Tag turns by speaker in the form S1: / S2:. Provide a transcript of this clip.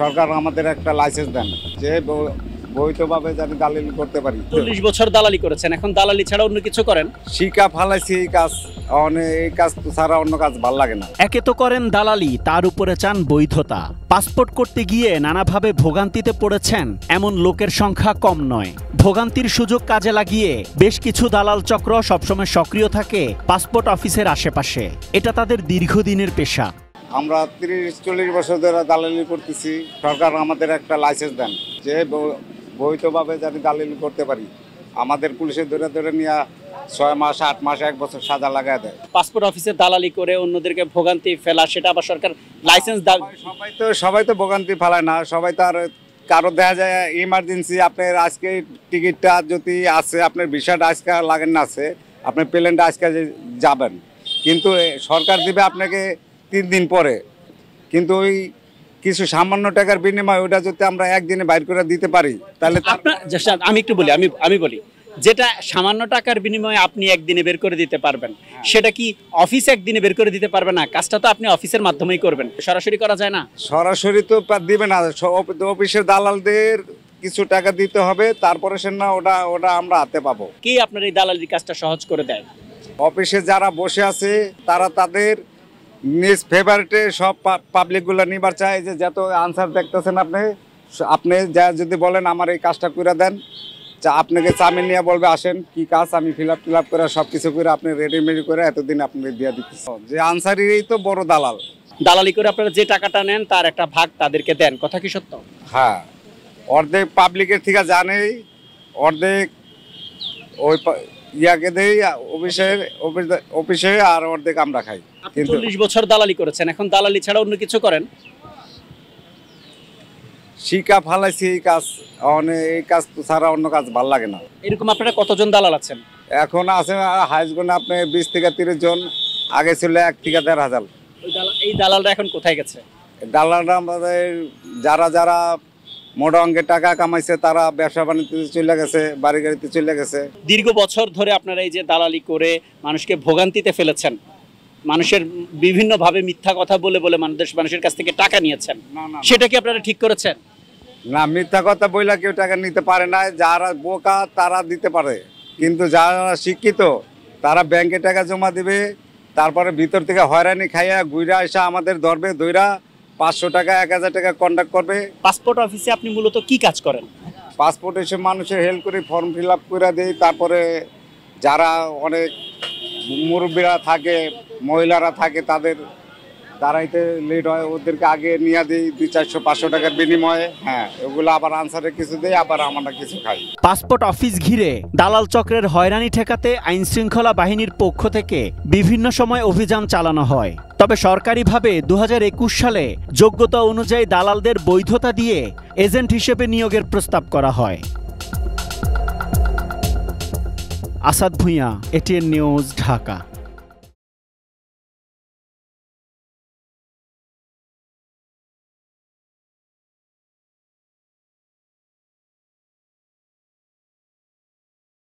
S1: সরকার আমাদের একটা লাইসেন্স দেন যে বৈধভাবে জানি দালালি করতে পারি।
S2: 40 বছর দালালি করেছেন, এখন দালালি ছাড়া অন্য কিছু করেন?
S1: শিকা ফালাইছি এই কাজ, এই কাজ ছাড়া অন্য কাজ ভাল লাগে না।
S3: একে তো করেন দালালি, তার উপরে চান বৈধতা। পাসপোর্ট করতে গিয়ে নানাভাবে ভোগান্তিতে পড়েছেন এমন লোকের সংখ্যা কম নয়। ভোগান্তির সুযোগ কাজে লাগিয়ে বেশ কিছু দালাল চক্র সবসময় সক্রিয় থাকে পাসপোর্ট অফিসের আশেপাশে। এটা তাদের দীর্ঘদিনের পেশা।
S1: আমরা 30-40 বছর ধরে দালালি করতেছি। সরকার আমাদের একটা লাইসেন্স দেন যে বৈধভাবে জানি দালালি করতে পারি। আমাদের পুলিশে ধরে ধরে নিয়ে 6 মাস 8 মাস 1 বছর সাজা লাগায় দেয়।
S2: পাসপোর্ট অফিসে দালালি করে অন্যদেরকে ভোগান্তি ফেলা, সেটা আবার সরকার লাইসেন্স দেয়।
S1: সবাই তো ভোগান্তি ফেলায় না, সবাই তো আর কারো দেখা যায় ইমার্জেন্সি আপনার আজকে টিকিটটা যদি আছে, আপনার ভিসাটা আজকে লাগেন না আছে, আপনার প্লেনটা আজকে যাবেন, কিন্তু সরকার দিবে আপনাকে 3 দিন পরে। কিন্তু ওই কিছু সামান্য টাকার বিনিময়ে ওটা যদি আমরা একদিনে বাইর করে দিতে পারি তাহলে
S2: আমি একটু বলি, আমি বলি যেটা সামান্য টাকার বিনিময়ে আপনি একদিনে বের করে দিতে পারবেন, সেটা কি অফিস একদিনে বের করে দিতে পারবে না? কাজটা তো আপনি অফিসের মাধ্যমেই করবেন, সরাসরি করা যায় না।
S1: সরাসরি তো দিবে না, অফিসের দালালদের কিছু টাকা দিতে হবে, তারপরে সে না ওটা আমরা হাতে পাবো।
S2: কি আপনার এই দালালির কাজটা সহজ করে দেয়?
S1: অফিসে যারা বসে আছে তারা তাদের নিজ ফেভারিটে সব পাবলিকগুলো নিবার চায়। যে যত আনসার দেখতেছেন আপনি যা যদি বলেন আমার এই কাজটা করে দেন, আপনাকে চামিন নিয়ে বলবে আসেন কি কাজ, আমি ফিল আপ করে সব কিছু করে আপনি রেডিমেডি করে এতদিন আপনি দিয়ে দিচ্ছেন। যে আনসারিরই তো বড় দালাল।
S2: দালালি করে আপনারা যে টাকাটা নেন তার একটা ভাগ তাদেরকে দেন, কথা কি সত্য?
S1: হ্যাঁ, অর্ধেক পাবলিকের থেকে জানেই, অর্ধেক ওই ইয়াকে দেই অফিসে, আর অর্ধেক আমরা খাই।
S2: 40 বছর দালালি করেছেন, এখন দালালি ছাড়া অন্য কিছু করেন?
S1: শিকা ফালাইছি এই কাজ এই কাজ ছাড়া অন্য কাজ ভাল লাগে না।
S2: এরকম আপনারা কতজন দালাল আছেন?
S1: এখন আছে হাইজগুন আপনি 20 থেকে 30 জন, আগে ছিল 1 থেকে 1.5 হাজার।
S2: এই দালালরা এখন কোথায় গেছে?
S1: দালালরা আমাদের যারা মোটা অঙ্কের টাকা কামাইছে তারা ব্যবসা বাণিজ্যতে চলে গেছে, বাড়ি গাড়িতে চলে গেছে।
S2: দীর্ঘ বছর ধরে আপনারা এই যে দালালি করে মানুষকে ভোগান্তিতে ফেলেছেন, মানুষের বিভিন্নভাবে মিথ্যা কথা বলে মানুষের কাছ থেকে টাকা নিয়েছেন, সেটা কি আপনারা ঠিক করেছেন?
S1: না, মিথ্যা কথা বইলা কেউ টাকা নিতে পারে না। যারা বোকা তারা দিতে পারে, কিন্তু যারা শিক্ষিত তারা ব্যাংকে টাকা জমা দিবে, তারপরে ভিতর থেকে হয়রানি খাইয়া ঘুরা এসে আমাদের ধরবে, ধইরা 500 টাকা 1000 টাকা কন্ট্যাক্ট করবে।
S2: পাসপোর্ট অফিসে আপনি মূলত কি কাজ করেন?
S1: পাসপোর্ট এসে মানুষের হেল্প করে ফর্ম ফিল আপ করে দেই। তারপরে যারা অনেক মুরব্বীরা থাকে, মহিলারা থাকে, তাদের দাঁড়াইতে লেট হয়, ওদেরকে আগে নিয়ে দিই 200-400 টাকার বিনিময়ে। হ্যাঁ, ওগুলো আবার আনসারে কিছু দেয়, আবার আমরা কিছু খাই।
S3: পাসপোর্ট অফিস ঘিরে দালাল চক্রের হয়রানি ঠেকাতে আইনশৃঙ্খলা বাহিনীর পক্ষ থেকে বিভিন্ন সময় অভিযান চালানো হয়। তবে সরকারিভাবে 2021 সালে যোগ্যতা অনুযায়ী দালালদের বৈধতা দিয়ে এজেন্ট হিসেবে নিয়োগের প্রস্তাব করা হয়। Asad Bhuiyan, ATN news, Dhaka.